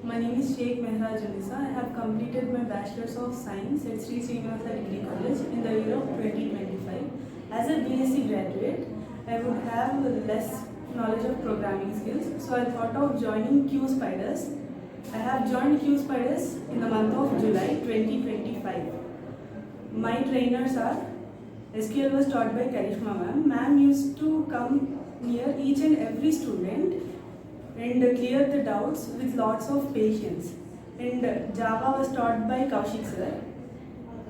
My name is MEHARAJUNNISA. I have completed my Bachelor's of Science at Sri Srinivasa Degree College in the year of 2025. As a B.SC graduate, I would have less knowledge of programming skills, so I thought of joining Qspiders. I have joined Qspiders in the month of July 2025. My trainers are SQL was taught by Karishma ma'am. Ma'am used to come near each and every student and clear the doubts with lots of patience. And Java was taught by Kaushik sir.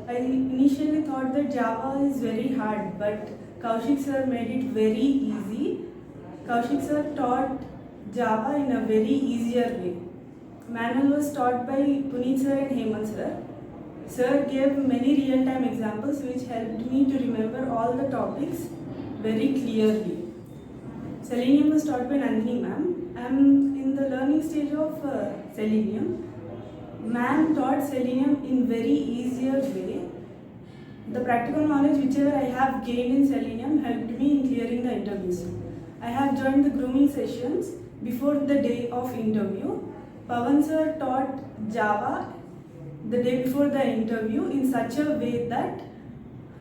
I initially thought that Java is very hard, but Kaushik sir made it very easy. Kaushik sir taught Java in a very easier way. Manual was taught by Puneet sir and Hemant sir. Sir gave many real-time examples which helped me to remember all the topics very clearly. Selenium was taught by Nandini ma'am. I am in the learning stage of Selenium. Ma'am taught Selenium in very easier way. The practical knowledge whichever I have gained in Selenium helped me in clearing the interviews. I have joined the grooming sessions before the day of interview. Pawan sir taught Java the day before the interview in such a way that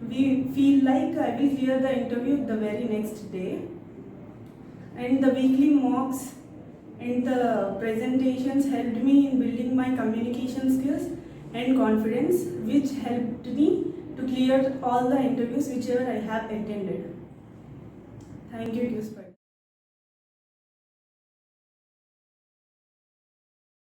we feel like I will clear the interview the very next day. And the weekly mocks and the presentations helped me in building my communication skills and confidence, which helped me to clear all the interviews whichever I have attended. Thank you, Qspiders.